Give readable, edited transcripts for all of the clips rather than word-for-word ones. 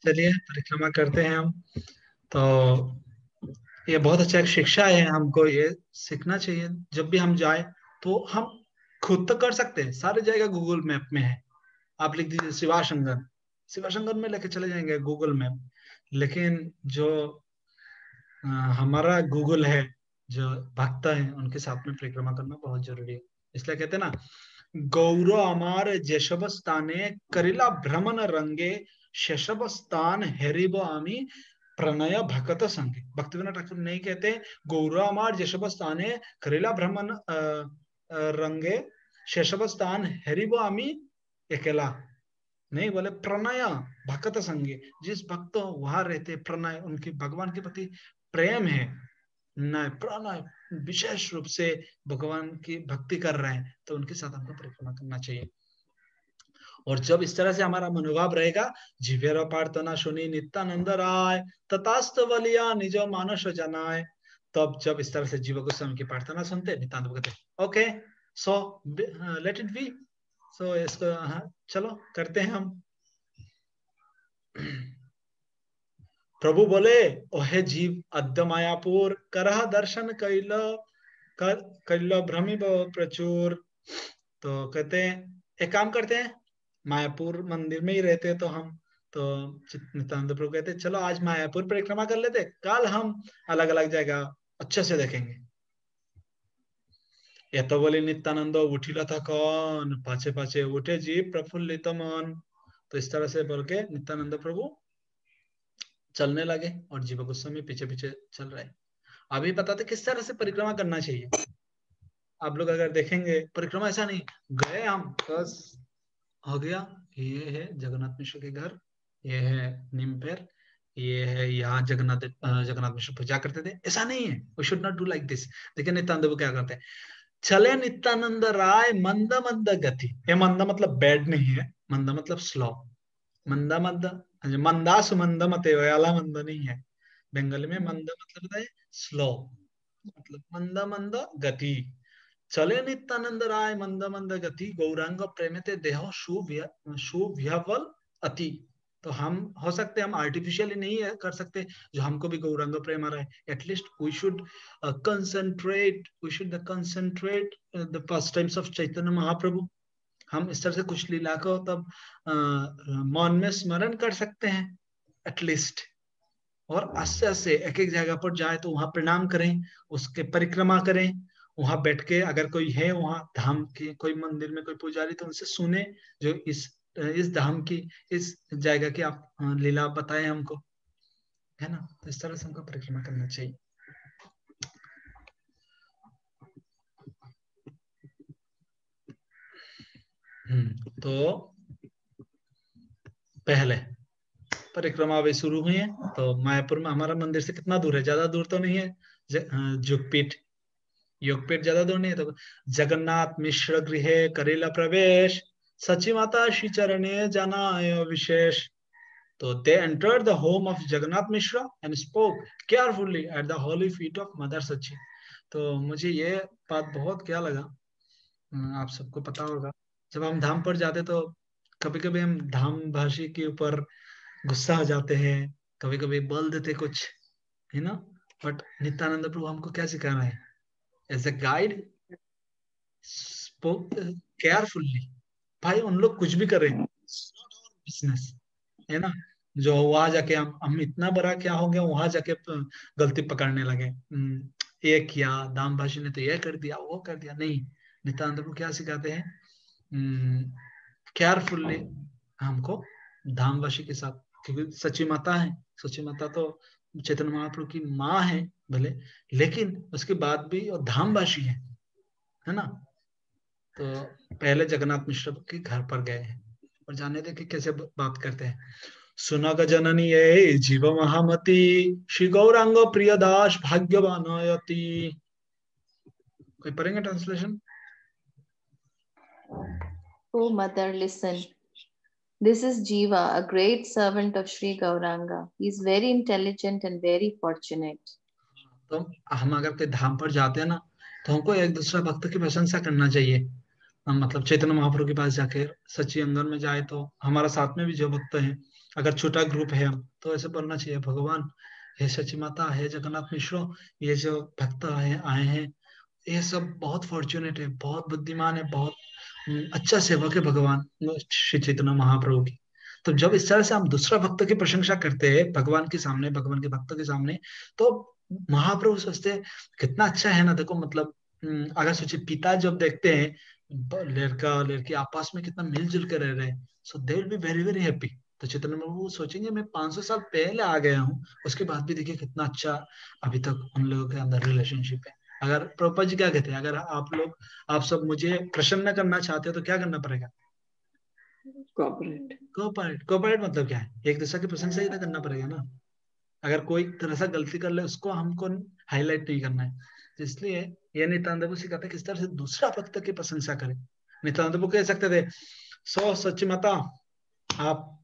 चलिए परिक्रमा करते हैं हम। तो ये बहुत अच्छा एक शिक्षा है, हमको ये सीखना चाहिए। जब भी हम जाए तो हम खुद तो कर सकते हैं, सारी जगह गूगल मैप में है। आप लिख दीजिए शिवाशंकर, शिवाशंकर में लेके चले जाएंगे गूगल मैप। लेकिन जो हमारा गूगल है, जो भक्त है, उनके साथ में परिक्रमा करना बहुत जरूरी है। इसलिए कहते हैं ना, गौरव अमार जेशब स्थाने करिला भ्रमण रंगे शशब स्थान हेरिब आमी प्रणय भकत संगे। भक्तिविनोद ठाकुर नहीं कहते गौरव अमार जेशब स्थाने करिला भ्रमण रंगे शशब स्थान हेरिब आमी अकेला, नहीं बोले प्रणय भक्त संगे। जिस भक्त वहां रहते, प्रणय उनके भगवान के प्रति प्रेम है, न प्रणय विशेष रूप से भगवान की भक्ति कर रहे हैं, तो उनके साथ हमको परिक्रमा करना चाहिए। और जब इस तरह से हमारा मनोभाव रहेगा, जीवेर प्रार्थना सुनी नित्यानंद राय तथास्त बलिया निज मानस जनाए, तब जब इस तरह से जीव गोस्वामी की प्रार्थना सुनते, नित्यानंद कहते okay so let it be. So इसको चलो करते हैं हम। प्रभु बोले, ओहे जीव अद्य मायापुर करह दर्शन कैल भ्रमि प्रचुर। तो कहते हैं एक काम करते हैं, मायापुर मंदिर में ही रहते तो हम, तो नित्यानंद प्रभु कहते चलो आज मायापुर परिक्रमा कर लेते, कल हम अलग अलग जगह अच्छे से देखेंगे। ये तो बोले नित्यानंद उठिला था कौन, पाछे पाछे उठे जीव प्रफुल्लित मन। तो इस तरह से बोल के नित्यानंद प्रभु चलने लगे और जीव गोस्वामी पीछे पीछे चल रहे। अभी बताते किस तरह से परिक्रमा करना चाहिए। आप लोग अगर देखेंगे परिक्रमा ऐसा नहीं, गए हम बस हो गया, ये है जगन्नाथ मिश्र के घर, ये है नीमपेर, ये है यहाँ जगन्नाथ मिश्र पूजा करते थे, ऐसा नहीं है। We should not do like this. देखिए नित्यानंद वो क्या करते हैं, चले नित्यानंद राय मंद मंद गति। ये मंद मतलब बैड नहीं है, मंद मतलब स्लो। मंदा मंद मंदास मंद मते वाला मंद नहीं है। बंगाली में मंद मतलब होता है स्लो, मतलब मंद मंद गति। चले नित्यानंद राय मंद मंद गति गौरांग प्रेमते देह सुव्यवल अति। तो हम हो सकते, हम आर्टिफिशियली नहीं है कर सकते, जो हमको भी गौरांग प्रेम आ रहा है, at least we should concentrate, we should concentrate the past times of Chaitanya Mahaprabhu. हम इस तरह से कुछ लीला को तब मन में स्मरण कर सकते हैं एटलीस्ट। और आस्ते आस्ते एक एक जगह पर जाए तो वहां प्रणाम करें, उसके परिक्रमा करें, वहां बैठ के अगर कोई है वहां धाम के कोई मंदिर में कोई पुजारी, तो उनसे सुने जो इस धाम की इस जगह की आप लीला बताएं हमको, है ना। तो इस तरह से हमको परिक्रमा करना चाहिए। तो पहले परिक्रमा अभी शुरू हुई है। तो मायापुर में हमारा मंदिर से कितना दूर है, ज्यादा दूर तो नहीं है। योगपीठ, योगपीठ ज्यादा दूर नहीं है। तो जगन्नाथ मिश्र गृह करेला प्रवेश सची माता श्री चरणे जाना विशेष। तो they entered the home of Jagannath Mishra and spoke carefully at the holy feet of mother Sachi. तो मुझे ये बात बहुत क्या लगा, आप सबको पता होगा, जब हम धाम पर जाते तो कभी कभी हम धाम भाषी के ऊपर गुस्सा हो जाते हैं, कभी कभी बोल देते कुछ, है ना। बट नित्यानंद प्रभु हमको क्या सिखा रहे हैं, as a guide spoke carefully. भाई उन लोग कुछ भी करें, बिजनेस, है ना। जो वहां जाके हम इतना बड़ा क्या हो गया, वहां जाके गलती पकड़ने लगे, ये किया दाम भाषी ने तो ये कर दिया वो कर दिया, नहीं। नित्यानंद प्रभु क्या सिखाते हैं, केयरफुल्ली हमको धामवासी के साथ, क्योंकि सची माता है, सची माता तो चैतन्य महाप्रभु की माँ है भले, लेकिन उसके बाद भी वो धामवासी है ना। तो पहले जगन्नाथ मिश्र के घर पर गए हैं और जाने दे कि कैसे बात करते हैं। सुनग जननी ये जीव महामती श्री गौरांग प्रियदास भाग्यवान यति। कोई पढ़ेंगे translation? Oh mother, listen. This is Jiva, a great servant of Sri Gauranga. He is very intelligent and very fortunate. तो हम अगर कोई धाम पर जाते हैं ना, तो हमको एक दूसरा भक्त की प्रशंसा करना चाहिए। मतलब चैतन्य महाप्रभु के पास जाके सच्ची अंगन में जाए तो हमारा साथ में भी जो भक्त हैं, अगर छोटा ग्रुप है हम तो ऐसे बोलना चाहिए, भगवान हे सची माता, हे जगन्नाथ मिश्रो, ये जो भक्त आए हैं ये सब बहुत फॉर्चुनेट है, बहुत बुद्धिमान है, बहुत अच्छा सेवक है भगवान श्री चैतन्य महाप्रभु की। तो जब इस तरह से हम दूसरा भक्त की प्रशंसा करते हैं भगवान के सामने, भगवान के भक्त के सामने, तो महाप्रभु सोचते हैं कितना अच्छा है ना। देखो मतलब अगर सोचिए पिता जब देखते हैं लड़का लड़की आपस में कितना मिलजुल के रह रहे हैं, so they will be very very happy. तो चैतन्य प्रभु सोचेंगे मैं 500 साल पहले आ गया हूँ, उसके बाद भी देखिए कितना अच्छा अभी तक उन लोगों के अंदर रिलेशनशिप है। अगर प्रभुपाद जी क्या कहते हैं, अगर आप सब मुझे प्रसन्न करना चाहते हो तो क्या करना पड़ेगा? कोऑपरेट। कोऑपरेट। कोऑपरेट मतलब क्या है? एक दूसरे की प्रशंसा ही तो करना पड़ेगा ना। अगर कोई तरह सा गलती कर ले उसको हमको हाईलाइट नहीं करना है। तो इसलिए ये नित्यानंद प्रभु सिखाते किस तरह से दूसरा भक्त की प्रशंसा करें। नित्यानंद प्रभु कह सकते थे, सो सच्ची माता आप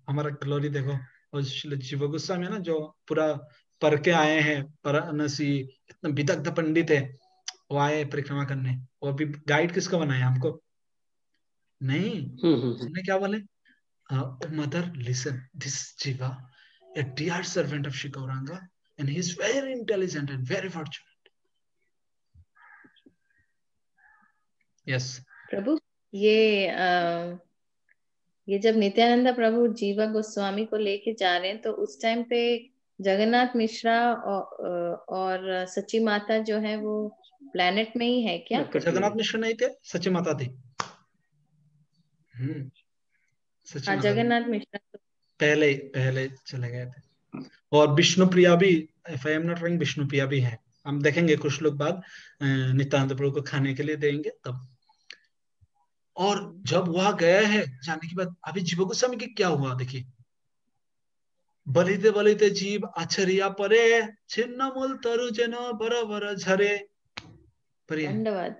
हमारा ग्लोरी देखो। और जीव गोस्वामी है ना जो पूरा पढ़ के आए हैं, परनसी इतना विदग्ध पंडित है, वो आए परिक्रमा करने, वो भी गाइड किसको बनाया? हमको नहीं। उसने क्या बोले? मदर लिसन, दिस जीवा a dear servant of Shri Gauranga and he is very intelligent and very fortunate. Yes. प्रभु ये जब नित्यानंद प्रभु जीवा गोस्वामी को लेके जा रहे हैं तो उस टाइम पे जगन्नाथ मिश्रा और सची माता जो है वो प्लेनेट में ही है क्या? जगन्नाथ मिश्रा नहीं थे, सची माता थी। हाँ, जगन्नाथ मिश्रा तो पहले चले गए थे। और विष्णु प्रिया भी, if I am not wrong, Vishnu Priya भी है। हम देखेंगे कुछ लोग बाद नित्यानंद प्रभु को खाने के लिए देंगे तब। और जब वहां गया है जाने के बाद अभी जीव गोस्वामी की क्या हुआ देखिए, बलिते बलिते जीव आचरिया परे, छिन्न मूल तरु जन बर बर झरे। धन्यवाद।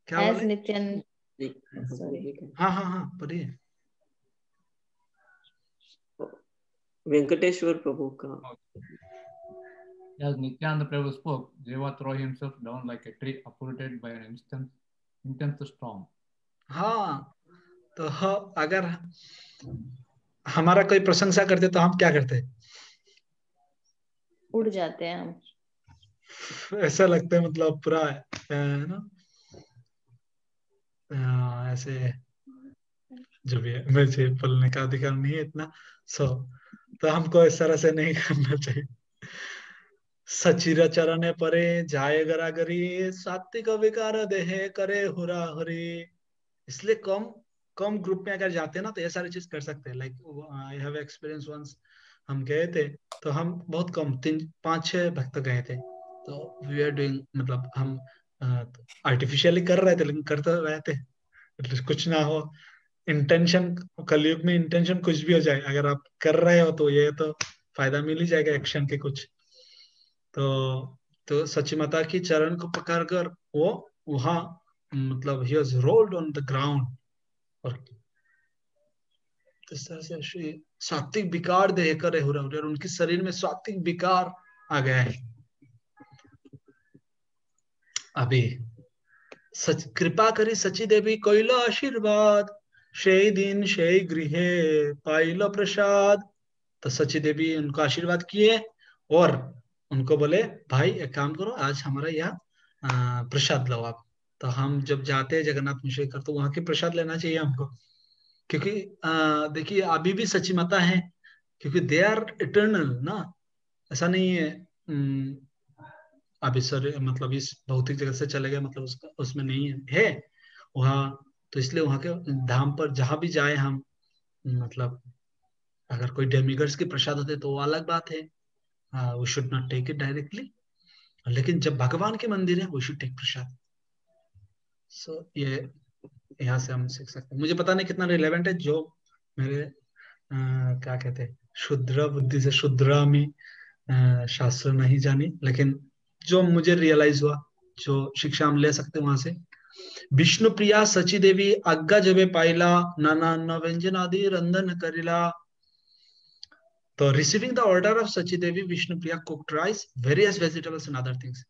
क्या एज बोले? नित्यानंद, सॉरी, हाँ पढ़िए। वेंकटेश्वर प्रभु का। As Nityananda Prabhu spoke, Jiva threw himself down like a tree uprooted by an intense storm. हाँ, तो अगर हमारा कोई प्रशंसा करते तो हम क्या करते? उड़ जाते हैं हम। ऐसा लगता है मतलब पूरा है ना, ऐसे जो भी है, मुझे बोलने का अधिकार नहीं है इतना। तो हमको इस तरह से नहीं करना चाहिए। सचिर चरण परे जाए गरागरी, सात्विक विकार देहे करे हुरा हुरी। इसलिए कम ग्रुप में अगर जाते हैं ना तो ये सारी चीज कर सकते हैं। Like I have experience once, हम गए थे तो हम बहुत कम 3-5-6 भक्त गए थे। तो वी आर डूइंग, मतलब हम आर्टिफिशियली कर रहे थे लेकिन कर तो रहे थे, कुछ ना हो इंटेंशन। कलयुग में इंटेंशन कुछ भी हो जाए, अगर आप कर रहे हो तो ये तो फायदा मिल ही जाएगा एक्शन के कुछ। तो सची माता की चरण को पकड़कर वो वहां मतलब he was rolled on the ground। और इस तरह से श्री सात्विक विकार देह करे हो रहा है, और उनके शरीर में सात्विक विकार आ गया है। अभी सच कृपा करी सची देवी कोइलो आशीर्वाद, शे दिन शे गृहे पाइलो प्रसाद। तो सची देवी उनको आशीर्वाद किए और उनको बोले भाई एक काम करो, आज हमारा यहाँ प्रसाद लो आप। तो हम जब जाते हैं जगन्नाथ मिश्र कर तो वहां के प्रसाद लेना चाहिए हमको, क्योंकि देखिए अभी भी सची माता है, क्योंकि दे आर इटर्नल ना। ऐसा नहीं है अभी सर मतलब इस भौतिक जगत से चले गए मतलब उसका उसमें नहीं है वहाँ। तो इसलिए वहां के धाम पर जहां भी जाए हम, मतलब अगर कोई डेमिगर्स के प्रसाद होते तो वो अलग बात है, we should not take it directly. लेकिन जब भगवान के मंदिर है we should take prasad. So ये यहाँ से हम सीख सकते हैं। मुझे पता नहीं कितना रिलेवेंट है, जो मेरे क्या कहते हैं शुद्र बुद्धि से शुद्र में शास्त्र नहीं जानी, लेकिन जो मुझे रियलाइज हुआ, जो शिक्षा हम ले सकते हैं वहां से। विष्णु प्रिया सची देवी आज्ञा जबे पाइला, नाना अन्न व्यंजन आदि रंधन करिला। तो receiving the order of Sachi Devi Vishnu Priya cooked rice various vegetables and other things.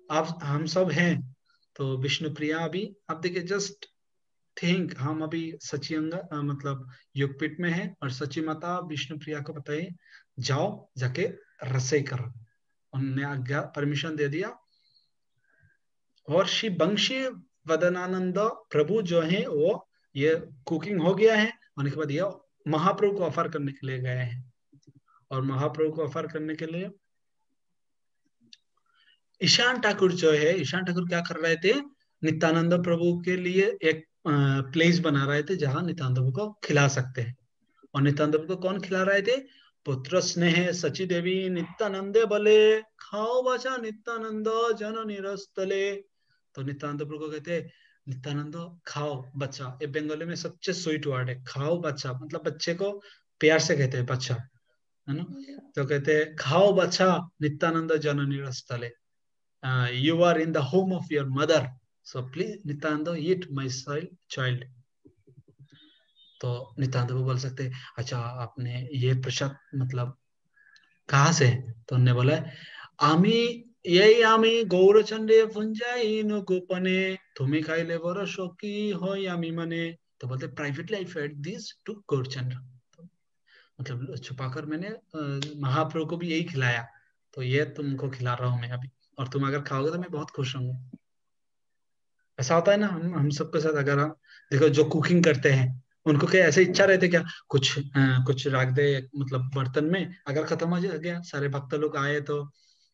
आप हम सब हैं तो विष्णु प्रिया अभी आप देखिए, जस्ट थिंक, हम अभी सचिअंग मतलब योगपीठ में है और सची माता विष्णु प्रिया को बताइए जाओ जाके रसोई करो, उन्होंने आज्ञा परमिशन दे दिया। और श्री बंशी वदनानंद प्रभु जो है वो ये कुकिंग हो गया है, होने के बाद ये महाप्रभु को ऑफर करने के लिए गए हैं। और महाप्रभु को ऑफर करने के लिए ईशान ठाकुर जो है, ईशान ठाकुर क्या कर रहे थे, नित्यानंद प्रभु के लिए एक प्लेस बना रहे थे जहां नित्यानंद प्रभु को खिला सकते हैं। और नित्यानंद प्रभु को कौन खिला रहे थे, पुत्र स्नेह सची देवी नित्यानंदे बले खाओ बचा नित्यानंद जन निरस्तले। तो नित्यानंद प्रभु को कहते नित्यानंद खाओ बच्चा, ये बंगाली में सबसे स्वीट वर्ड है, खाओ बच्चा, मतलब बच्चे को प्यार से कहते हैं बच्चा, है ना। तो कहते हैं खाओ बच्चा नित्यानंद जन निरस्तले, you are in the home of your mother, so please Nityanand eat my child। तो नित्यानंद को बोल सकते अच्छा आपने ये प्रसाद मतलब कहाँ से, तो उन्होंने बोला आमी यही आमी गौरचंडे पुंजाइन गोपने तुम्हें खाइले बड़ो शौकी हो यामी मने। तो बोलते privately I fed this to Gaurachandra, मतलब छुपाकर मैंने महाप्रभु को भी यही खिलाया, तो ये तुमको खिला रहा हूं मैं अभी, और तुम अगर खाओगे तो मैं बहुत खुश रहूंगा। ऐसा होता है ना हम सबके साथ, अगर हम देखो जो कुकिंग करते हैं उनको क्या ऐसे इच्छा रहती है क्या कुछ रख दे मतलब बर्तन में, अगर खत्म हो गया, सारे भक्त लोग आए तो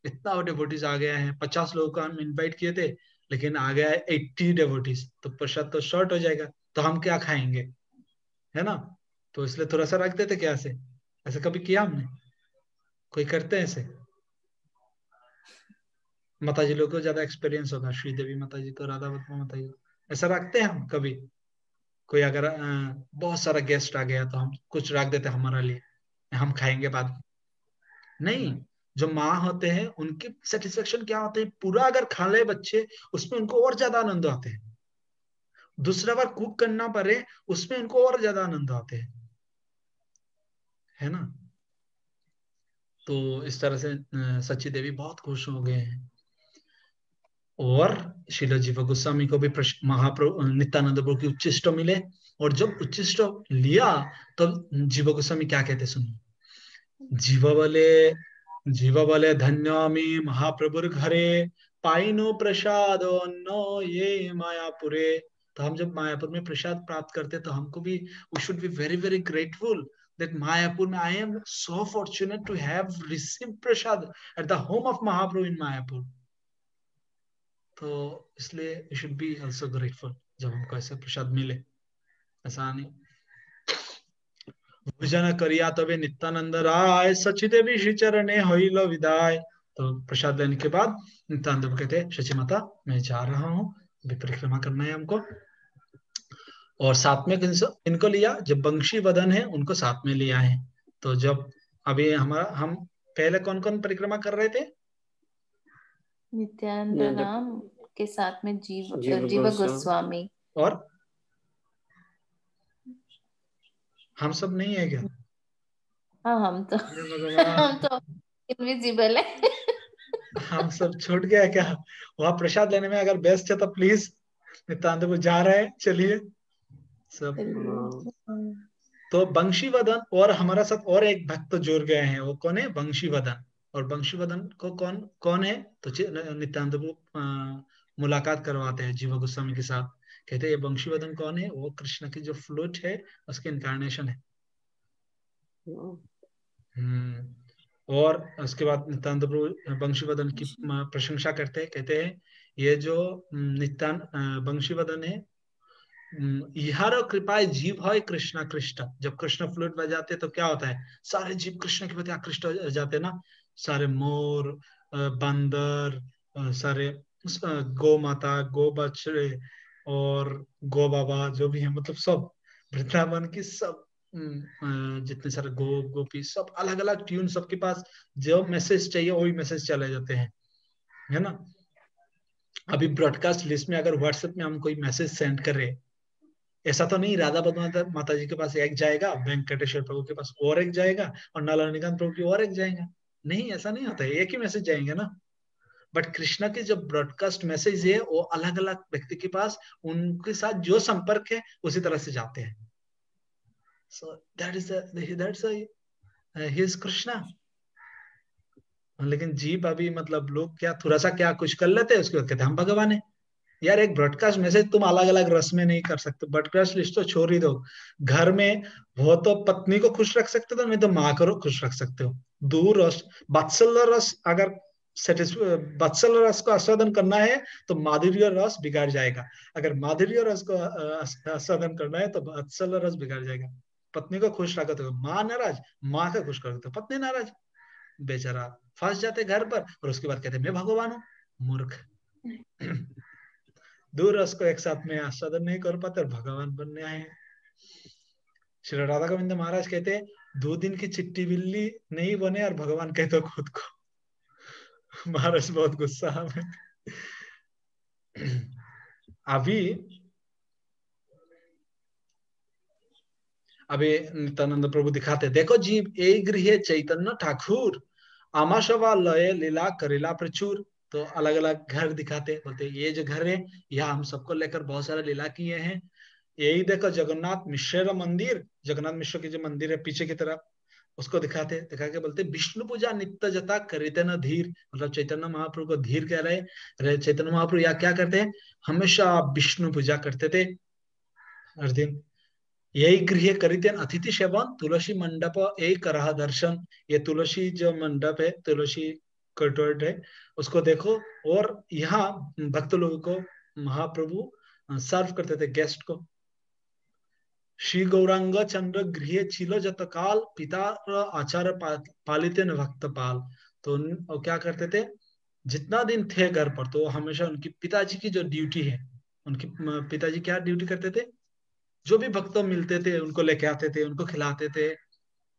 इतना डिवोटीज आ गया है, 50 लोगों को हम इनवाइट किए थे लेकिन आ गया है 80 डिवोटीज, तो प्रसाद तो शॉर्ट हो जाएगा, तो हम क्या खाएंगे, है ना। तो इसलिए थोड़ा सा रख देते क्या ऐसे, ऐसा कभी किया हमने, कोई करते हैं ऐसे, माता जी लोग को ज्यादा एक्सपीरियंस होगा, श्रीदेवी माता जी को, राधा माता जी को, ऐसा रखते हैं हम कभी, कोई अगर बहुत सारा गेस्ट आ गया तो हम कुछ रख देते हमारे लिए, हम खाएंगे बाद में, नहीं। जो माँ होते हैं उनकी सेटिस्फेक्शन क्या होते है, पूरा अगर खा ले बच्चे उसमें उनको और ज्यादा आनंद आते हैं, दूसरा बार कुक करना पड़े उसमें उनको और ज्यादा आनंद आते हैं, है ना। तो इस तरह से सची देवी बहुत खुश हो गए हैं। और श्रील जीव गोस्वामी को भी महाप्रभु नित्यानंद प्रभु की उच्चिष्ट मिले, और जब उच्चिष्ट लिया तब जीव गोस्वामी क्या कहते सुनिए, जीव बले धन्यमी महाप्रभुर घरे पाइनो प्रसाद न ये मायापुरे। तो हम जब मायापुर में प्रसाद प्राप्त करते तो हमको भी we should be very very grateful that Mayapur में I am so fortunate to have received prasad at the home of Mahaprabhu in Mayapur। तो इसलिए we should be also grateful जब हमको ऐसा प्रसाद मिले, ऐसा नहीं। भोजन करिया तबे नित्यानंद राय सची देवी श्री चरणे होइल विदाय। तो प्रसाद लेने के बाद नित्यानंद कहते शची माता मैं जा रहा हूँ, परिक्रमा करना है हमको, और साथ में इनको लिया, जब बंशी वदन है उनको साथ में लिया है। तो जब अभी हम पहले कौन कौन परिक्रमा कर रहे थे, नित्यानंद राम के साथ में जीव गोस्वामी, और हम सब नहीं है क्या, हाँ हम तो इनविजिबल है हम सब छूट गया क्या, वहां प्रसाद लेने में अगर बेस्ट है तो प्लीज नित्यानंद को जा रहे हैं चलिए सब। तो बंशीवदन और हमारा साथ और एक भक्त जुड़ गए हैं, वो कौन है, बंशीवदन। और बंशीवदन को कौन कौन है, तो नित्यानंद को मुलाकात करवाते हैं जीव गोस्वामी के साथ, कहते हैं ये बंशीवदन कौन है, वो कृष्ण की जो फ्लूट है उसकी इनकारनेशन है। और उसके बाद नित्यानंद प्रभु बंशीवदन की प्रशंसा करते हैं, कहते हैं ये जो बंशीवदन है यारो कृपा जीव है कृष्ण कृष्ण। जब कृष्ण फ्लूट बजाते तो क्या होता है, सारे जीव कृष्ण के प्रति आकृष्ट हो जाते ना, सारे मोर बंदर सारे गौ माता गौ बछड़े और गौ बाबा जो भी है, मतलब सब वृंदावन की सब जितने सारे गोपी सब अलग अलग ट्यून, सबके पास जो मैसेज चाहिए वही मैसेज चले जाते हैं, है ना। अभी ब्रॉडकास्ट लिस्ट में अगर व्हाट्सएप में हम कोई मैसेज सेंड कर रहे, ऐसा तो नहीं राधा पद्मावती माता जी के पास एक जाएगा, वेंकटेश्वर प्रभु के पास और एक जाएगा, और नाला निकांत प्रभु की और एक जाएगा, नहीं ऐसा नहीं होता है, एक ही मैसेज जाएंगे ना। बट कृष्णा की जो ब्रॉडकास्ट मैसेज है वो अलग अलग व्यक्ति के पास उनके साथ जो संपर्क है उसी तरह से जाते हैं. So that's he is Krishna. लेकिन जीव अभी मतलब लोग क्या थोड़ा सा क्या कुछ कर लेते हैं, उसके बाद कहते हैं हम भगवान है. यार एक ब्रॉडकास्ट मैसेज तुम अलग अलग रस में नहीं कर सकते. ब्रॉडकास्ट लिस्ट तो छोड़ ही दो. घर में वो तो पत्नी को खुश रख सकते हो, नहीं तो माँ को खुश रख सकते हो. दूर रस, वात्सल्य रस अगर वात्सल्य रस को आस्वादन करना है तो माधुर्य रस बिगाड़ जाएगा. अगर माधुर्य रस को आस्वादन करना है तो वात्सल्य रस बिगाड़ जाएगा. पत्नी को खुश रखते हो, माँ नाराज, माँ को खुश करते हो, पत्नी नाराज, बेचारा फंस जाते घर पर. और उसके बाद कहते मैं भगवान हूँ. मूर्ख. दो रस को एक साथ में आस्वादन नहीं कर पाते और भगवान बनने आए. श्री राधा गोविंद महाराज कहते हैं 2 दिन की चिट्टी बिल्ली नहीं बने और भगवान कहते खुद को. महाराज बहुत गुस्सा में. अभी नित्यानंद प्रभु दिखाते देखो जीव ए गृह चैतन्य ठाकुर आमाशवा लय लीला करेला प्रचुर. तो अलग अलग घर दिखाते, बोलते ये जो घर है यहाँ हम सबको लेकर बहुत सारा लीला किए हैं. यही देखो जगन्नाथ मिश्र मंदिर, जगन्नाथ मिश्र की जो मंदिर है पीछे की तरफ, उसको दिखाते. दिखा के बोलते विष्णु पूजा नित्य जता करिते न धीर. मतलब चैतन्य महाप्रभु को धीर कह रहे. चैतन्य महाप्रभु यहाँ क्या करते हैं, हमेशा विष्णु पूजा करते थे हर दिन. यही गृह करिते अतिथि सेवन तुलसी मंडप यही करहा दर्शन. ये तुलसी जो मंडप है, तुलसी कटोट है, उसको देखो. और यहाँ भक्त लोगों को महाप्रभु सर्व करते थे गेस्ट को. श्री गौरांग चंद्र गृह छिलो जत काल पिता आचार्य पालिते न भक्त पाल. तो क्या करते थे, जितना दिन थे घर पर तो हमेशा उनकी पिताजी की जो ड्यूटी है, उनकी पिताजी क्या ड्यूटी करते थे, जो भी भक्त मिलते थे उनको लेके आते थे, उनको खिलाते थे,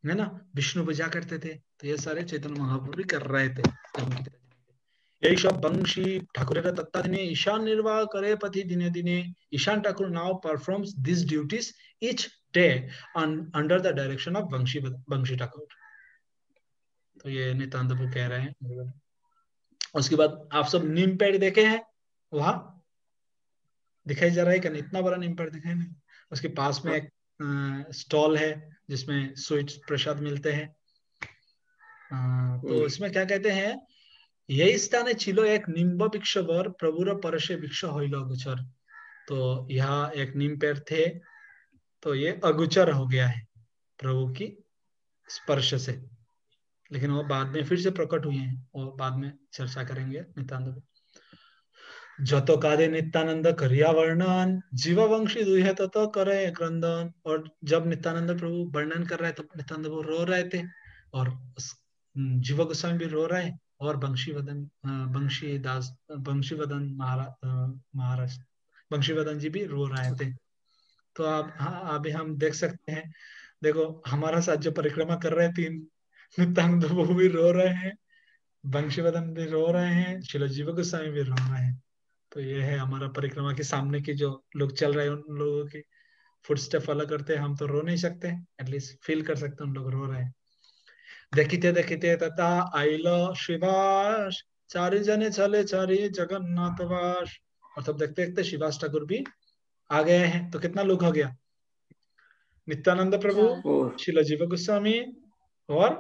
है ना, विष्णु पूजा करते थे. तो ये सारे चैतन्य महाप्रभु कर रहे थे. यही सब वंशी ठाकुर तत्तादिने ईशान निर्वाह करे पति दिने दिने. Ishan Thakur now performs this duties each day under the direction of Vanshi Thakur. तो ये नित्यानंद प्रभु कह रहे हैं. उसके बाद आप सब नीम पेड़ देखे हैं, वहां दिखाई जा रहा है कि इतना बड़ा नीम पेड़ दिखाई नहीं. उसके पास में एक स्टॉल है जिसमें स्वीट प्रसाद मिलते हैं. तो इसमें क्या कहते हैं, यही स्थान छिलो एक निम्ब वृक्ष वर प्रभुर परशे वृक्ष होइल अगोचर. तो यहाँ एक नीम पेड़ थे, तो ये अगोचर हो गया है प्रभु की स्पर्श से. लेकिन वो बाद में फिर से प्रकट हुए हैं, वो बाद में चर्चा करेंगे नित्यानंद. जतो कादे नित्यानंद करिया वर्णन जीवा वंशी दुहे ततो करे क्रंदन. और जब नित्यानंद प्रभु वर्णन कर रहे थे तो नित्यानंद प्रभु रो रहे थे, और जीवा गोस्वामी भी रो रहे, और बंशीवदन महाराज बंशीवदन जी भी रो रहे थे. तो अब अभी हम देख सकते हैं, देखो हमारा साथ जो परिक्रमा कर रहे थे नित्यानंद प्रभु भी रो रहे हैं, बंशीवदन भी रो रहे हैं, श्रील जीवा गोस्वामी भी रो रहे हैं. तो ये है हमारा परिक्रमा के सामने की जो लोग चल रहे हैं, उन लोगों की फुटस्टेप फॉलो करते हैं. हम तो रो नहीं सकते, एटलीस्ट फील कर सकते हैं उन लोग रो रहे हैं. देखिते देखिते तथा आइलो शिवास चारि जने चले चारि जगन्नाथवास. और तब देखते देखते शिवास ठाकुर भी आ गए हैं. तो कितना लोग हो गया, नित्यानंद प्रभु, श्रील जीवा गोस्वामी और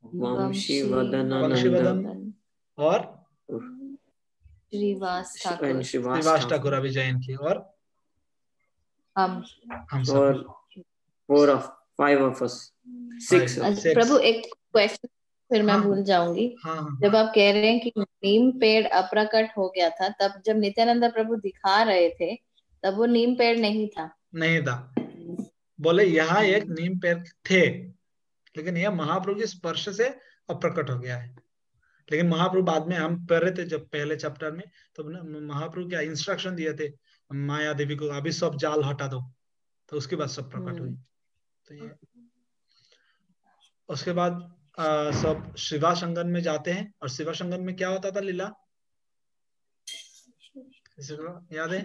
वंशीवदन और श्रीवास ठाकुर अभी जैन की, और हम सब 4 of 5 of us 6. प्रभु एक क्वेश्चन फिर मैं भूल जाऊंगी. जब आप कह रहे हैं कि नीम पेड़ अप्रकट हो गया था, तब जब नित्यानंद प्रभु दिखा रहे थे तब वो नीम पेड़ नहीं था. बोले यहाँ एक नीम पेड़ थे, लेकिन यह महाप्रभु के स्पर्श से अप्रकट हो गया है. लेकिन महाप्रभु बाद में हम पढ़ रहे थे जब पहले चैप्टर में, तो महाप्रभु क्या इंस्ट्रक्शन दिए थे माया देवी को, अभी सब जाल हटा दो. तो उसके बाद सब प्रकट हुई. तो ये उसके बाद सब शिवा संगम में जाते हैं. और शिवा संगम में क्या होता था लीला, याद है?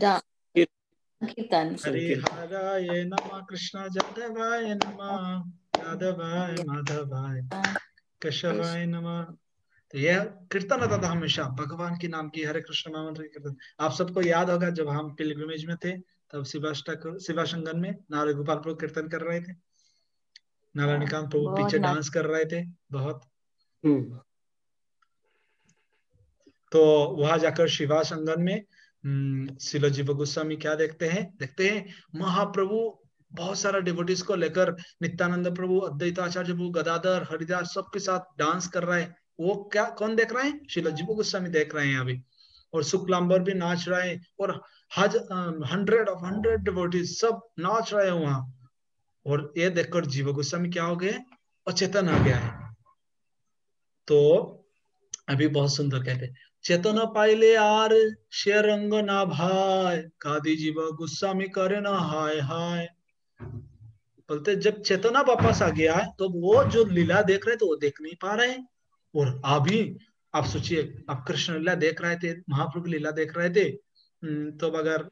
हरिहराय नमः कृष्ण जादवाय नमः यादवाय माधवाय केशवाय नमः. यह कीर्तन होता था हमेशा, भगवान की नाम की हरे कृष्ण महामंत्र की कीर्तन। आप सबको याद होगा जब हम पिलग्रिमेज में थे तब शिवा संगम में नारे गोपाल प्रभु कीर्तन कर रहे थे, नारायणकांत प्रभु बहुत पीछे नाच डांस कर रहे थे बहुत। हम्म, तो वहां जाकर शिवा संगम में श्रील जीव गोस्वामी क्या देखते हैं महाप्रभु बहुत सारा डिवोटीज को लेकर, नित्यानंद प्रभु, अद्वैताचार्य प्रभु, गदाधर, हरिदास सबके साथ डांस कर रहा है। वो क्या कौन देख रहा है? श्रील जीव गोस्वामी देख रहे हैं अभी। और शुक्लांबर भी नाच रहा है, और हंड्रेड डिवोटीज सब नाच रहे हैं वहां। और ये देखकर जीव गोस्वामी क्या हो गए? अचेतन हो गया है। तो अभी बहुत सुंदर कहते, चेतन पाइले आर से रंग ना भाई, कादी जीव गोस्वामी करे ना हाय हाय। बोलते जब चेतना वापस आ गया है तो वो जो लीला देख रहे थे वो देख नहीं पा रहे हैं। और अभी आप सोचिए, आप कृष्ण लीला देख रहे थे, महाप्रभु लीला देख रहे थे, तो अगर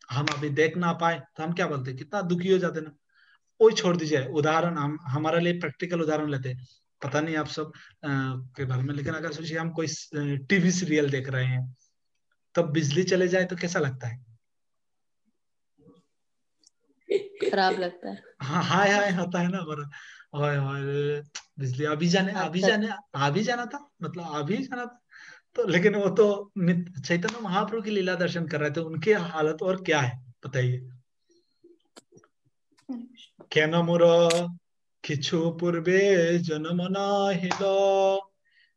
हम अभी देख ना पाए तो हम क्या बोलते, कितना दुखी हो जाते ना। वही छोड़ दीजिए, उदाहरण हम हमारे लिए प्रैक्टिकल उदाहरण लेते हैं। पता नहीं आप सब के बारे में, लेकिन अगर सोचिए हम कोई टीवी सीरियल देख रहे हैं, तब बिजली चले जाए तो कैसा लगता है? खराब लगता है। हाँ, हाय हाय होता है ना बड़ा, हाय हाय बिजली अभी जाना था, मतलब अभी जाना था। तो लेकिन वो तो चैतन्य महाप्रभु की लीला दर्शन कर रहे थे, उनकी हालत और क्या है बताइए। केन मोर किछु पूर्वे जन्म नाहिल,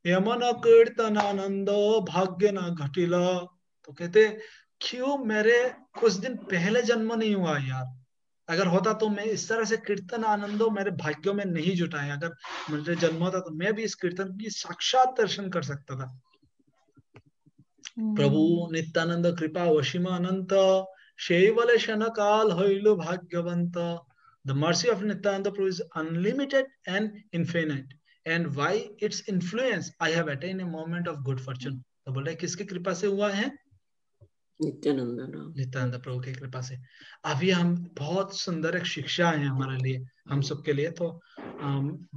यमन कीर्तन आनंद भाग्य न घटिल। तो कहते क्यों मेरे कुछ दिन पहले जन्म नहीं हुआ यार, अगर होता तो मैं इस तरह से कीर्तन आनंदो मेरे भाग्यों में नहीं जुटा है। अगर मेरे जन्म होता तो मैं भी इस कीर्तन की साक्षात दर्शन कर सकता था। प्रभु नित्यानंद कृपा वशिम अनंत, शैवल शन काल हईल भाग्यवंत। The mercy of Nityananda Prabhu is unlimited and infinite, and by its influence I have attained a moment of good fortune. तो बोल रहे किसकी कृपा से हुआ है? नित्यानंद प्रभु की कृपा से। अभी हम बहुत सुंदर एक शिक्षा है हमारे लिए, हम सबके लिए। तो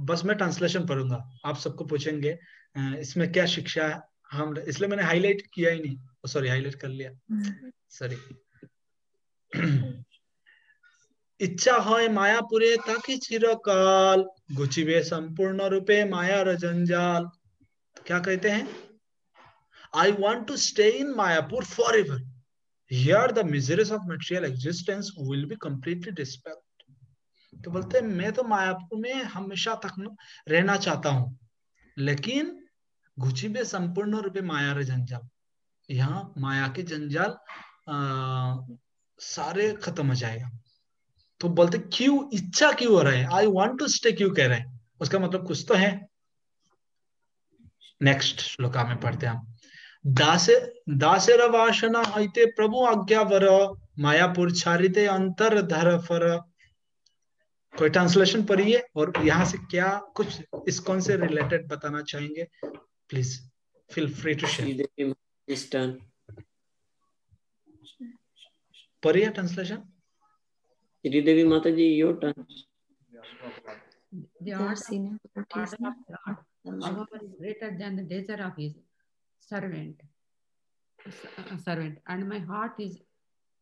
बस मैं ट्रांसलेशन पढ़ूंगा, आप सबको पूछेंगे इसमें क्या शिक्षा है। हम इसलिए मैंने हाईलाइट किया ही नहीं, सॉरी हाईलाइट कर लिया, सॉरी। इच्छा है मायापुरे ताकि चिरकाल, गुचिबे संपूर्ण रूपे माया जंजाल। क्या कहते हैं? I want to stay in Mayapur forever, here the miseries of material existence will be completely dispelled। तो बोलते हैं मैं तो मायापुर में हमेशा तक रहना चाहता हूं, लेकिन घुचिबे संपूर्ण रूपे माया रे जंजाल, यहाँ माया के जंजाल सारे खत्म हो जाएगा। तो बोलते क्यों, इच्छा क्यों हो रहा है, आई वॉन्ट टू स्टे क्यों कह रहे हैं, उसका मतलब कुछ तो है। नेक्स्ट श्लोका में पढ़ते हैं हम। दासेर वासना हईते प्रभु आज्ञा वर, मायापुर छारिते अंतर धर फर। कोई ट्रांसलेशन पढ़िए और यहाँ से क्या कुछ इस्कॉन से रिलेटेड बताना चाहेंगे, please feel free to share. पढ़िए translation. Sridevi Mata ji, your turn. The art of God above is greater than the desire of his servant, and my heart is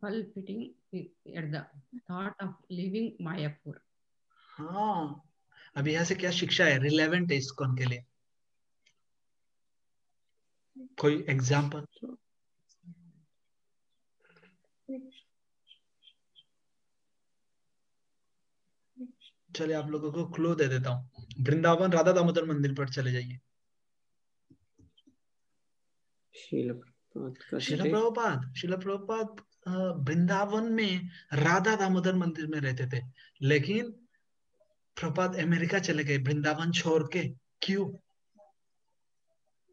palpitating at the thought of leaving Mayapur. हाँ, अभी यहाँ से क्या शिक्षा है, relevant है ISKCON के लिए? कोई एग्जाम्पल? चलिए आप लोगों को क्लू दे देता हूँ, वृंदावन राधा दामोदर मंदिर पर चले जाइए। शिला प्रभुपाद वृंदावन में राधा दामोदर मंदिर में रहते थे, लेकिन प्रभुपाद अमेरिका चले गए वृंदावन छोड़ के। क्यों?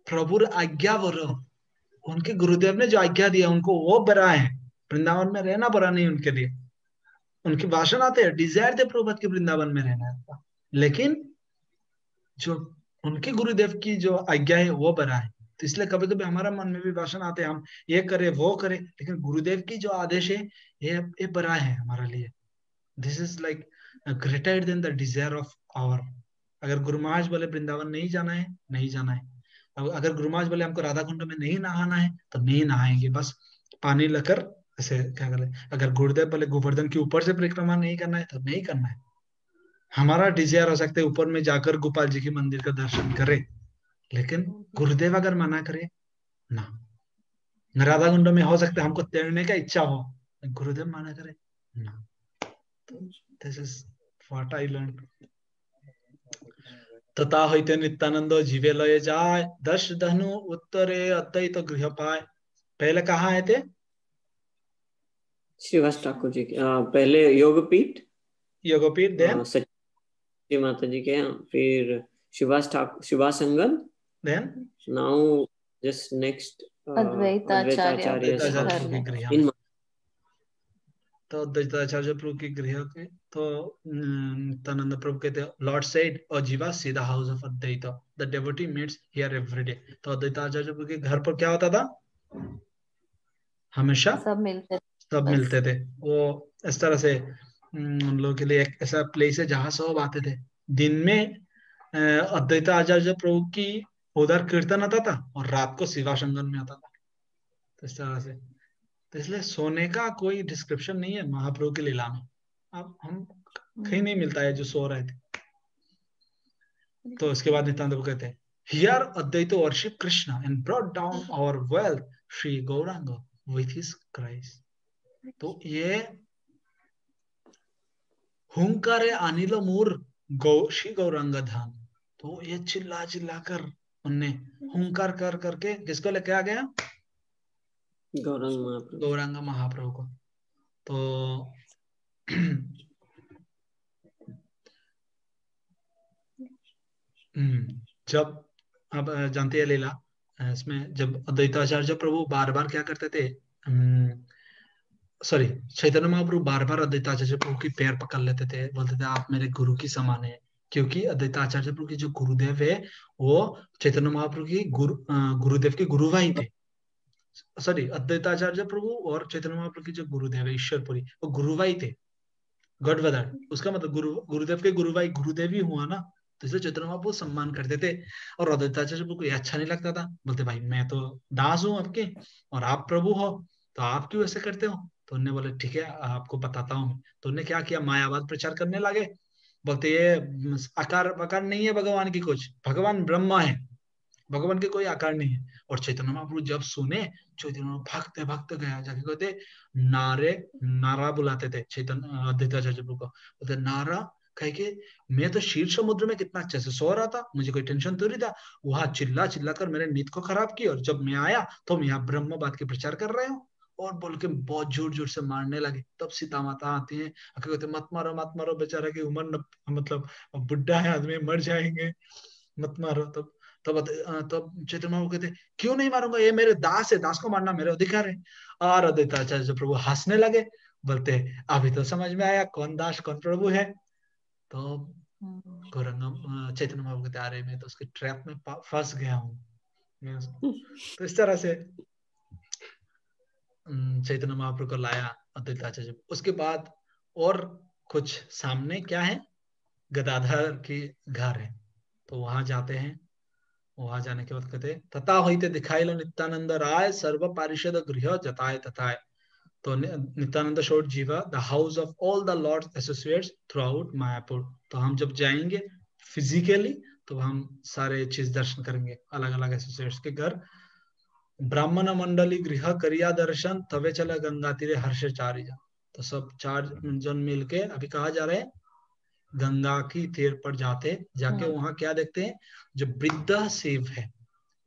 प्रभु आज्ञा वरो, उनके गुरुदेव ने जो आज्ञा दिया उनको वो बड़ा है, वृंदावन में रहना बड़ा नहीं उनके लिए। उनकी भाषण आते हैं, डिजायर थे प्रभुपाद के वृंदावन में रहना है, लेकिन जो उनके गुरुदेव की जो आज्ञा है वो बड़ा है। तो इसलिए कभी कभी हमारा मन में भी भाषण आते हैं, हम ये करें वो करें, लेकिन गुरुदेव की जो आदेश है ये बड़ा है हमारे लिए। This is like greater than the desire of our अगर गुरु महाराज बोले वृंदावन नहीं जाना है, नहीं जाना है। अब अगर गुरु महाराज बोले हमको राधा कुंड में नहीं नहाना है तो नहीं नहाएंगे, बस पानी लेकर ऐसे क्या करें। अगर गुरुदेव बोले गोवर्धन के ऊपर से परिक्रमा नहीं करना है तो नहीं करना है। हमारा डिजायर हो सकता है ऊपर में जाकर गोपाल जी के मंदिर का दर्शन करे, लेकिन गुरुदेव अगर मना करे ना। राधा कुंड में हो सकता है हमको तैरने का इच्छा हो, गुरुदेव मना करे ना। तो this is what I learn. तथा होते नित्यानंद जीवे लय जाय, दश धनु उत्तरे अद्वैत गृह पाए। पहले कहाँ आए थे? श्रीवास ठाकुर जी के पहले योगपीठ, योगपीठ, देन सच्ची माता जी के यहाँ, फिर Shivas Thakur, Shivasangam, then now just next Advaitacharya के गृह में। तो अद्वैताचार्य प्रभु के गृह के तो नित्यानंद प्रभु कहते हैं लॉर्ड सेड और Jiva see the house of Advaita, the devotee meets here every day. तो अद्वैताचार्य प्रभु के घर पर क्या होता था? हमेशा सब मिलते थे। वो इस तरह से उन लोगों के लिए एक ऐसा प्लेस है जहां सब आते थे। दिन में अद्वैताचार्य प्रभु की उधर कीर्तन आता था और रात को शिवा संगम में आता था। तो इस तरह से, तो इसलिए सोने का कोई डिस्क्रिप्शन नहीं है महाप्रभु की लीला में। अब हम कहीं नहीं मिलता है जो सो रहे थे। तो उसके बाद नित्यानंद प्रभु कहते हैं here Advaita worship Krishna and brought down our wealth Shri Gauranga with his Christ. तो ये हुंकारे अनिल मूर श्री गौरांग धाम। तो ये चिल्ला चिल्ला कर उनने हुंकार कर करके किसको लेके आ गया? गौरांग महाप्रभु को। तो जब अब जानते हैं लीला इसमें, जब अद्वैताचार्य प्रभु बार बार क्या करते थे, सॉरी चैतन्य महाप्रभु बार बार अद्वैताचार्य प्रभु की पैर पकड़ लेते थे, बोलते थे आप मेरे गुरु की समान है। क्योंकि अद्वैताचार्य प्रभु के जो गुरुदेव है वो चैतन्य महाप्रभु की गुरुदेव के गुरु भाई थे। सॉरी, अद्वैताचार्य प्रभु और चैतन्य महाप्रभु के जो गुरुदेव है ईश्वरपुरी, वो गुरु भाई थे, गॉड ब्रदर। उसका मतलब गुरुदेव के गुरु भाई गुरुदेव ही हुआ ना। तो इसलिए चैतन्य महाप्रभु सम्मान करते थे। और अद्वैताचार्य प्रभु को ये अच्छा नहीं लगता था, बोलते भाई मैं तो दास हूँ आपके और आप प्रभु हो, तो आप क्यों ऐसे करते हो? तो उन्होंने बोले ठीक है आपको बताता हूँ। तो उन्होंने क्या किया, मायावाद प्रचार करने लगे। बोलते ये आकार आकार नहीं है भगवान की, कुछ भगवान ब्रह्मा है, भगवान के कोई आकार नहीं है। और चैतन्य महाप्रभु जब सुने, चैतन्य भागते भागते गया, जाके कहते नारे, नारा बुलाते थे चैतन्य अद्वैताचार्य प्रभु को। बोलते नारा कह के मैं तो शीर समुद्र में कितना अच्छे से सो रहा था, मुझे कोई टेंशन तो नहीं था। वहां चिल्ला चिल्ला कर मेरे नींद को खराब की, और जब मैं आया तो मैं यहाँ ब्रह्मवाद के प्रचार कर रहे हो, और बोल के बहुत जोर जोर से मारने लगे। तब सीता माता आती है, कहते मत मारो बेचारा की उम्र मतलब बुढ़ा है आदमी, मर जाएंगे, मत मारो। तब चैतन्य महाप्रभु कहते क्यों नहीं मारूंगा, ये मेरे दास है, दास को मारना मेरे अधिकार है। और अद्वैताचार्य प्रभु हंसने लगे, बोलते अभी तो समझ में आया कौन दास कौन प्रभु है। तो गौरंगम चैतन्य महाप्रभु कहते अरे मैं तो उसके ट्रैप में फंस गया हूँ। तो इस तरह से चैतन्य महाप्रभु को लाया अद्वैताचार्य। उसके बाद और कुछ सामने क्या है, गदाधर की घर है, तो वहां जाते हैं। वहां जाने के बाद कहते तथा होते दिखाई लो नित्यानंद राय सर्व पारिषद गृह जताए तथाए। तो नित्यानंद शोर्ट जीवा the house of all the Lord associates through out Mayapur. तो हम जब जाएंगे फिजिकली तो हम सारे चीज दर्शन करेंगे, अलग अलग एसोसिएट्स के घर। ब्राह्मण मंडली गृह करिया दर्शन तवे चला गंगा तीरे हर्ष चारि जन। तो सब 4 जन मिलके अभी कहा जा रहे हैं गंगा की तीर पर जाके वहां क्या देखते हैं, जो वृद्ध शिव है,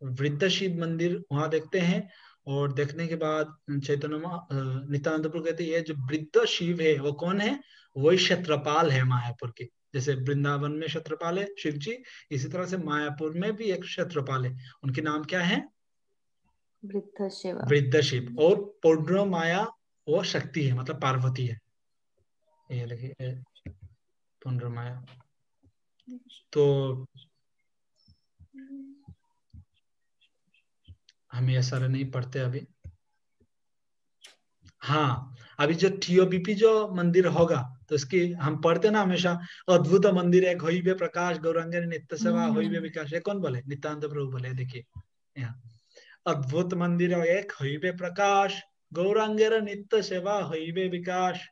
वृद्ध शिव मंदिर वहां देखते हैं। और देखने के बाद चैतन्य नित्यानंद प्रभु कहते हैं ये जो वृद्ध शिव है वो कौन है, वही क्षेत्रपाल है मायापुर के। जैसे वृंदावन में क्षेत्रपाल है शिव जी, इसी तरह से मायापुर में भी एक क्षेत्रपाल है, उनके नाम क्या है, वृद्ध शिव। और पौड्र माया वो शक्ति है, मतलब पार्वती है, ये देखिए पौड्र माया। तो हम ये सारे नहीं पढ़ते अभी, हाँ, अभी जो TOPP जो मंदिर होगा तो इसकी हम पढ़ते ना हमेशा, अद्भुत मंदिर है, होइबे प्रकाश गौरांगेर नित्य सेवा होइबे विकास। ये कौन बोले? नित्यानंद प्रभु बोले। देखिए यहाँ अद्भुत मंदिर है एक, होइबे प्रकाश गौरांगेर नित्य सेवा होइबे विकास।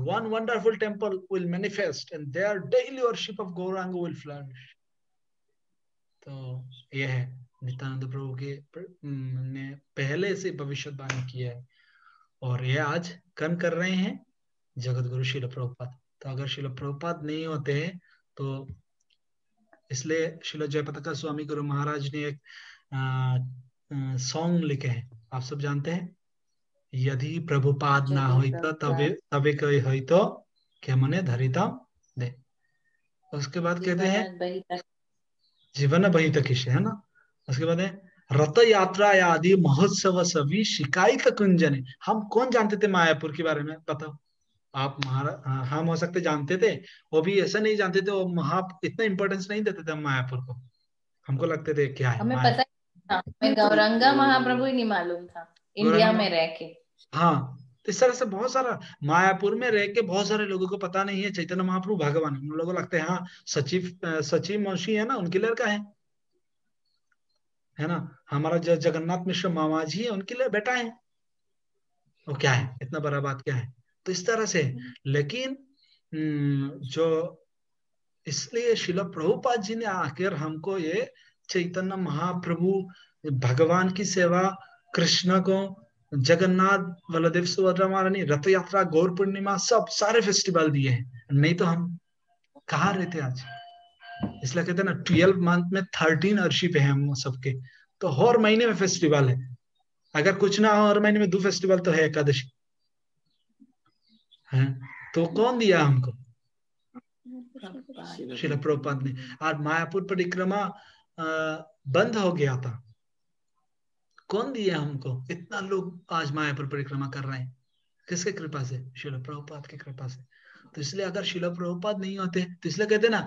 One wonderful temple will manifest and their daily worship of Gauranga will flourish. तो यह है नित्यानंद प्रभु के ने पहले से भविष्यवाणी किया है और ये आज कर्म कर रहे हैं जगत गुरु श्रील प्रभुपाद। तो अगर श्रील प्रभुपाद नहीं होते हैं तो इसलिए श्रील जयपताका स्वामी गुरु महाराज ने एक सॉन्ग लिखे हैं, आप सब जानते हैं, यदि प्रभुपाद ना होइतो तबे कोई होइतो क्या मने धरिता दे। उसके बाद कहते हैं जीवन बही तक है ना। उसके बाद है रथ यात्रा आदि महोत्सव सभी शिकायत कुंजन। हम कौन जानते थे मायापुर के बारे में? बताओ आप। हम हो सकते जानते थे, वो भी ऐसा नहीं जानते थे, वो इतना इंपॉर्टेंस नहीं देते थे हम मायापुर को। हमको लगते थे क्या है, हमें पता था, हमें गौरंगा महाप्रभु ही नहीं मालूम था इंडिया में रह के। हाँ, तो इस तरह से बहुत सारा मायापुर में रह के बहुत सारे लोगों को पता नहीं है चैतन्य महाप्रभु भगवान। उन लोगों को लगता है हाँ सचिव मौसी है ना, उनके लड़का है ना। हमारा जो जगन्नाथ मिश्र मामा जी है उनके लिए बेटा है, वो क्या है, इतना बड़ा बात क्या है। तो इस तरह से, लेकिन जो इसलिए शिला प्रभुपाद जी ने आकर हमको ये चैतन्य महाप्रभु भगवान की सेवा, कृष्ण को, जगन्नाथ, बलदेव सुभद्रा महारानी, रथ यात्रा, गौर पूर्णिमा, सब सारे फेस्टिवल दिए हैं। नहीं तो हम कहाँ रहते आज। इसलिए कहते हैं ना 12 मंथ में 13 अर्शिप है हम सबके। तो हर महीने में फेस्टिवल है, अगर कुछ ना हो हर महीने में 2 फेस्टिवल तो है, एकादशी है। तो कौन दिया हमको? श्रील प्रभुपाद ने। और मायापुर परिक्रमा बंद हो गया था, कौन दिया हमको? इतना लोग आज मायापुर परिक्रमा कर रहे हैं, किसके कृपा से? श्रील प्रभुपाद की कृपा से। तो इसलिए अगर श्रील प्रभुपाद नहीं होते तो इसलिए कहते ना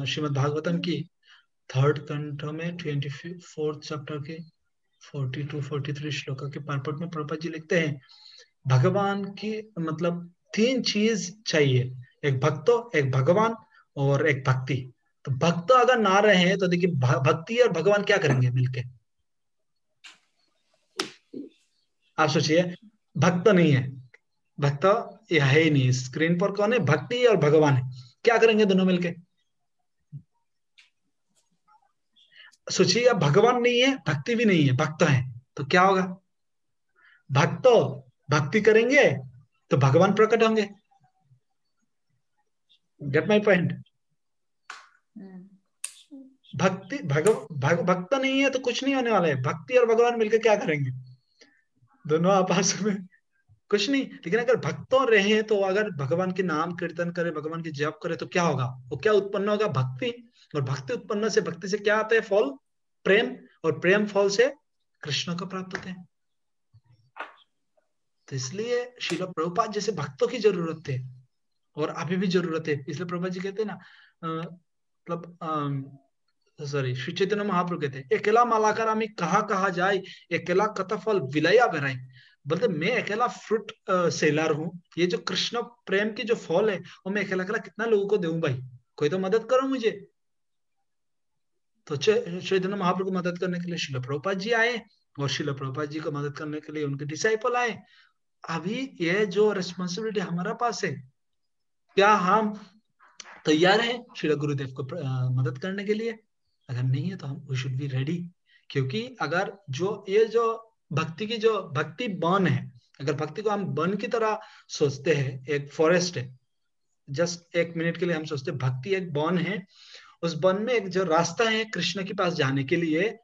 श्रीमद् भागवतम की 3rd कंठो में 24th चैप्टर के 42-43 श्लोक के परपट में प्रभुपाद जी लिखते हैं भगवान की मतलब 3 चीज चाहिए, एक भक्त, एक भगवान और एक भक्ति। तो भक्त अगर ना रहे तो देखिए भक्ति और भगवान क्या करेंगे मिलके? आप सोचिए, भक्त नहीं है, भक्त यह है ही नहीं, स्क्रीन पर कौन है? भक्ति और भगवान है, क्या करेंगे दोनों मिलके? सोचिए, भगवान नहीं है, भक्ति भी नहीं है, भक्त है, तो क्या होगा? भक्त भक्ति करेंगे तो भगवान प्रकट होंगे। Gate my point? भक्ति भक्त नहीं है तो कुछ नहीं होने वाला है। भक्ति और भगवान मिलकर क्या करेंगे? दोनों आपस में कुछ नहीं। लेकिन अगर भक्तों रहे तो अगर भगवान के नाम कीर्तन करे, भगवान की जप करे तो क्या होगा? वो क्या उत्पन्न होगा? भक्ति। और भक्ति उत्पन्न से, भक्ति से क्या आता है? फल प्रेम, और प्रेम फल से कृष्ण को प्राप्त होते हैं। तो इसलिए श्रील प्रभुपाद जैसे भक्तों की जरूरत है और अभी भी जरूरत है। इसलिए प्रभुपाद जी कहते हैं ना, मतलब सॉरी, श्री चैतन्य महाप्रभु कहते हैं अकेला मालाकार आमी कहाँ कहाँ जाए, अकेला कथाफल विलया बेराई। बोलते मैं अकेला फ्रूट सेलर हूँ, ये जो कृष्ण प्रेम की जो फल है वो मैं अकेला अकेला कितना लोगों को दूं भाई, कोई तो मदद करो मुझे। तो चैतन्य महाप्रभु को मदद करने के लिए श्रील प्रभुपाद जी आए और श्रील प्रभुपाद जी को मदद करने के लिए उनके डिसाइपल आए। अभी ये जो रिस्पॉन्सिबिलिटी हमारा पास है, क्या हम तैयार हैं श्रील गुरुदेव को मदद करने के लिए? अगर नहीं है तो हम वी शुड बी रेडी। क्योंकि अगर जो ये जो भक्ति की जो भक्ति वन है, अगर भक्ति को हम वन की तरह सोचते हैं, एक फॉरेस्ट है, जस्ट 1 मिनट के लिए हम सोचते हैं भक्ति एक वन है, उस वन में एक जो रास्ता है कृष्ण के पास जाने के लिए,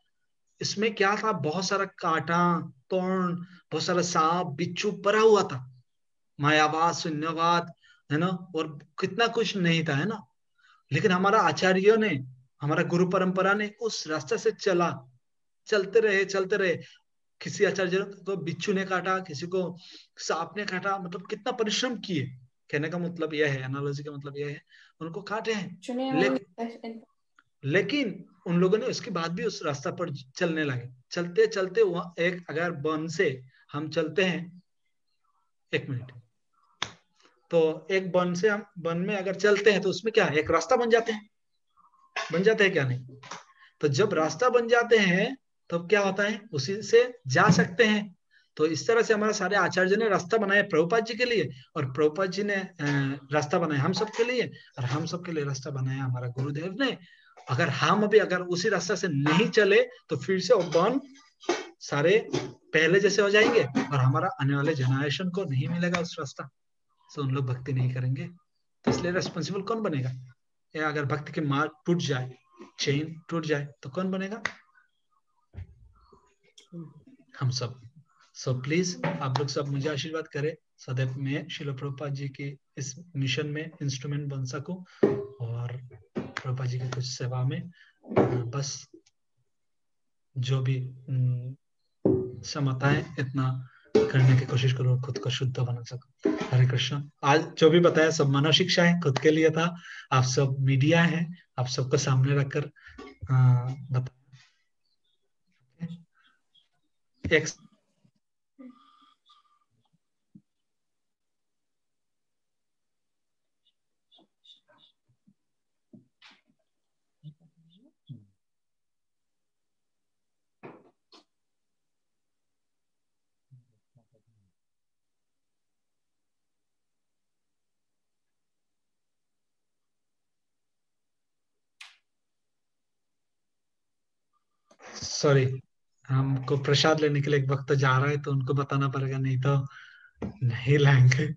इसमें क्या था? बहुत सारा कांटा, तोड़, बहुत सारा सांप बिच्छू पड़ा हुआ था, मायावाद, शून्यवाद, है ना, और कितना कुछ नहीं था, है ना। लेकिन हमारा आचार्यों ने, हमारा गुरु परंपरा ने उस रास्ते से चलते रहे। किसी आचार्य को बिच्छू ने काटा, किसी को सांप ने काटा, मतलब कितना परिश्रम किए। कहने का मतलब यह है, एनालॉजी का मतलब यह है, उनको काटे हैं। लेकिन उन लोगों ने उसके बाद भी उस रास्ता पर चलने लगे। चलते चलते वहां एक अगर वन से हम चलते हैं, एक मिनट, तो एक वन से हम वन में अगर चलते हैं तो उसमें क्या है, एक रास्ता बन जाते हैं क्या नहीं? तो जब रास्ता बन जाते हैं तब क्या होता है, उसी से जा सकते हैं। तो इस तरह से हमारे सारे आचार्य ने रास्ता बनाया प्रभुपाद जी के लिए, और प्रभुपाद जी ने रास्ता बनाया हम सबके लिए, और हम सबके लिए रास्ता बनाया हमारा गुरुदेव ने। अगर हम अभी अगर उसी रास्ते से नहीं चले तो फिर से वन सारे पहले जैसे हो जाएंगे, और हमारा आने वाले जनरेशन को नहीं मिलेगा उस रास्ता, तो उन लोग भक्ति नहीं करेंगे। तो इसलिए रेस्पॉन्सिबल कौन बनेगा? या अगर भक्ति के मार्ग टूट जाए, चेन टूट जाए, तो कौन बनेगा? हम सब। सो प्लीज आप लोग सब मुझे आशीर्वाद करें, सदैव मैं श्रील प्रभुपाद जी की इस मिशन में इंस्ट्रूमेंट बन सकूं, और प्रभुपाद जी की कुछ सेवा में बस जो भी क्षमता है इतना करने की कोशिश करो, खुद को शुद्ध बना सको। हरे कृष्ण। आज जो भी बताया सब मानव शिक्षा है, खुद के लिए था, आप सब मीडिया है, आप सबको सामने रखकर बताया। एक सॉरी, हमको प्रसाद लेने के लिए एक वक्त जा रहा है, तो उनको बताना पड़ेगा, नहीं तो नहीं लाएंगे।